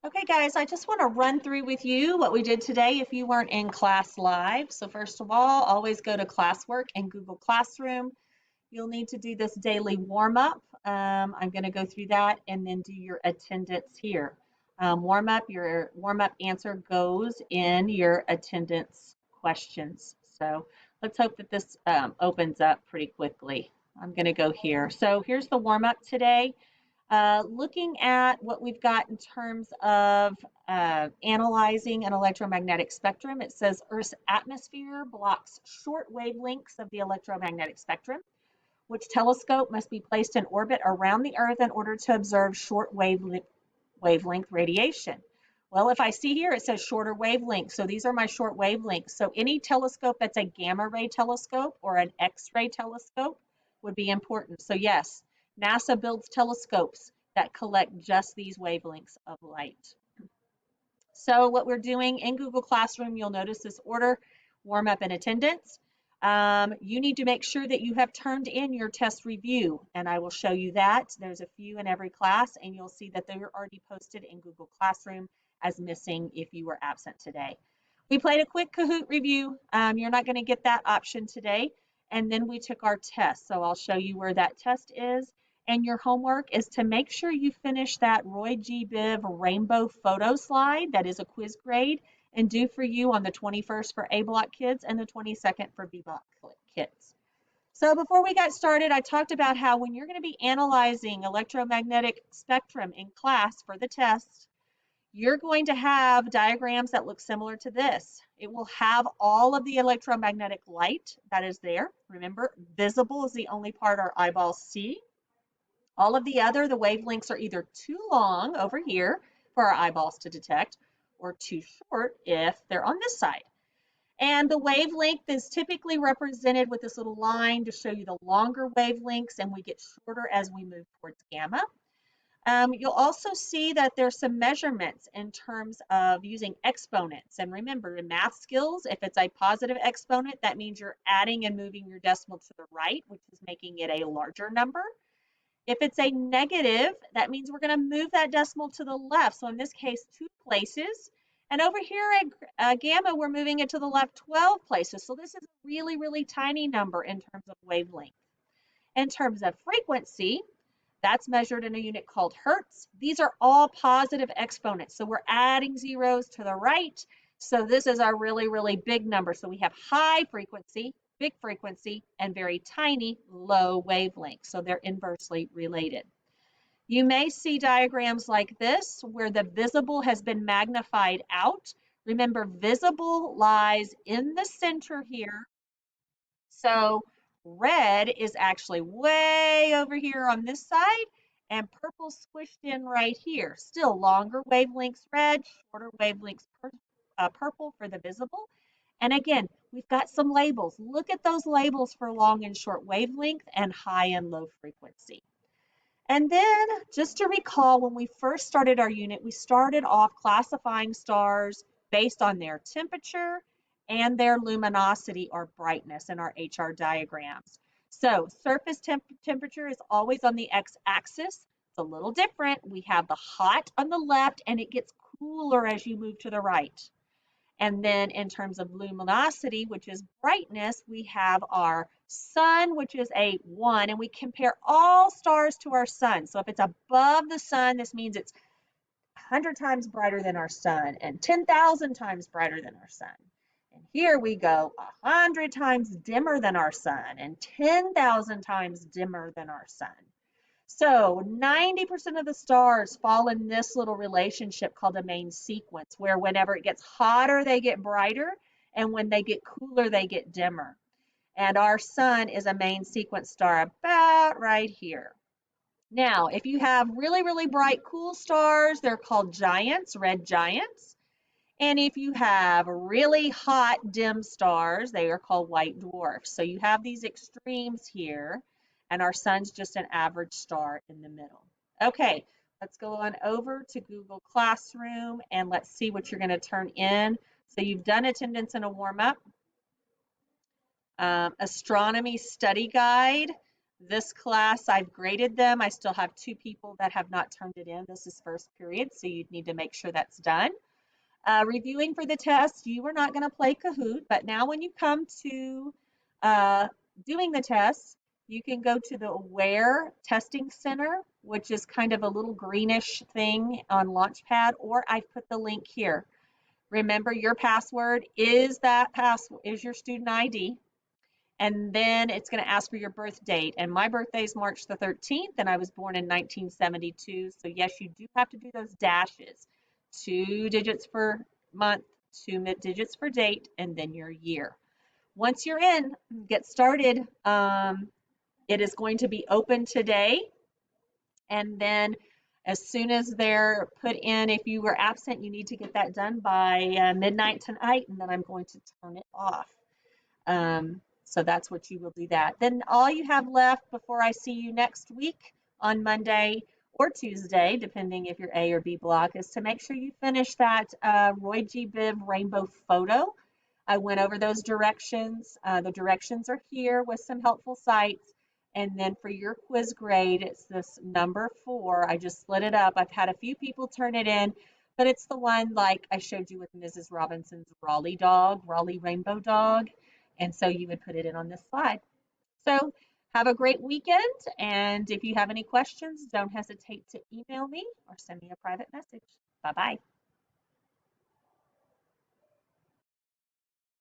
Okay, guys, I just want to run through with you what we did today if you weren't in class live. So first of all, always go to classwork in Google Classroom. You'll need to do this daily warm up. I'm going to go through that and then do your attendance here. Your warm up answer goes in your attendance questions. So let's hope that this opens up pretty quickly. I'm going to go here. So here's the warm up today. Looking at what we've got in terms of analyzing an electromagnetic spectrum, it says Earth's atmosphere blocks short wavelengths of the electromagnetic spectrum. Which telescope must be placed in orbit around the Earth in order to observe short wavelength radiation? Well, if I see here, it says shorter wavelength. So these are my short wavelengths. So any telescope that's a gamma ray telescope or an X-ray telescope would be important. So yes, NASA builds telescopes that collect just these wavelengths of light. So what we're doing in Google Classroom, you'll notice this order, warm up and attendance. You need to make sure that you have turned in your test review, and I will show you that. There's a few in every class, and you'll see that they're already posted in Google Classroom as missing if you were absent today. We played a quick Kahoot review. You're not going to get that option today. And then we took our test. So I'll show you where that test is. And your homework is to make sure you finish that Roy G. Biv rainbow photo slide. That is a quiz grade and due for you on the 21st for A Block kids and the 22nd for B Block kids. So before we got started, I talked about how when you're going to be analyzing electromagnetic spectrum in class for the test, you're going to have diagrams that look similar to this. It will have all of the electromagnetic light that is there. Remember, visible is the only part our eyeballs see. All of the wavelengths are either too long over here for our eyeballs to detect or too short if they're on this side. And the wavelength is typically represented with this little line to show you the longer wavelengths, and we get shorter as we move towards gamma. You'll also see that there's some measurements in terms of using exponents. And remember, in math skills, if it's a positive exponent, that means you're adding and moving your decimal to the right, which is making it a larger number. If it's a negative, that means we're going to move that decimal to the left. So in this case, 2 places. And over here at gamma, we're moving it to the left 12 places. So this is a really, really tiny number in terms of wavelength. In terms of frequency, that's measured in a unit called hertz. These are all positive exponents. So we're adding zeros to the right. So this is our really, really big number. So we have high frequency, big frequency, and very tiny low wavelength. So they're inversely related. You may see diagrams like this where the visible has been magnified out. Remember, visible lies in the center here. So red is actually way over here on this side and purple squished in right here. Still longer wavelengths red, shorter wavelengths purple for the visible. And again, we've got some labels. Look at those labels for long and short wavelength and high and low frequency. And then just to recall, when we first started our unit, we started off classifying stars based on their temperature and their luminosity or brightness in our HR diagrams. So surface temperature is always on the x-axis. It's a little different. We have the hot on the left and it gets cooler as you move to the right. And then in terms of luminosity, which is brightness, we have our sun, which is a 1, and we compare all stars to our sun. So if it's above the sun, this means it's 100 times brighter than our sun and 10,000 times brighter than our sun. And here we go 100 times dimmer than our sun and 10,000 times dimmer than our sun. So 90% of the stars fall in this little relationship called a main sequence, where whenever it gets hotter, they get brighter, and when they get cooler, they get dimmer. And our sun is a main sequence star about right here. Now, if you have really, really bright, cool stars, they're called giants, red giants. And if you have really hot, dim stars, they are called white dwarfs. So you have these extremes here, and our sun's just an average star in the middle. Okay, let's go on over to Google Classroom, and let's see what you're going to turn in. So you've done attendance and a warm-up. Astronomy study guide. This class, I've graded them. I still have 2 people that have not turned it in. This is first period, so you'd need to make sure that's done. Reviewing for the test, you are not going to play Kahoot, but now when you come to uh, doing the test, you can go to the Aware Testing Center, which is kind of a little greenish thing on Launchpad, or I've put the link here. Remember, your password is is your student ID, and then it's going to ask for your birth date. And my birthday is March the 13th, and I was born in 1972. So yes, you do have to do those dashes. 2 digits for month, 2 digits for date, and then your year. Once you're in, get started. It is going to be open today, and then as soon as they're put in, if you were absent, you need to get that done by midnight tonight, and then I'm going to turn it off. So that's what you will do that. Then all you have left before I see you next week on Monday or Tuesday, depending if you're A or B block, is to make sure you finish that Roy G. Biv rainbow photo. I went over those directions. The directions are here with some helpful sites. And then for your quiz grade, it's this number 4. I just split it up. I've had a few people turn it in, but it's the one like I showed you with Mrs. Robinson's Raleigh dog, Raleigh rainbow dog. And so you would put it in on this slide. So have a great weekend. And if you have any questions, don't hesitate to email me or send me a private message. Bye-bye.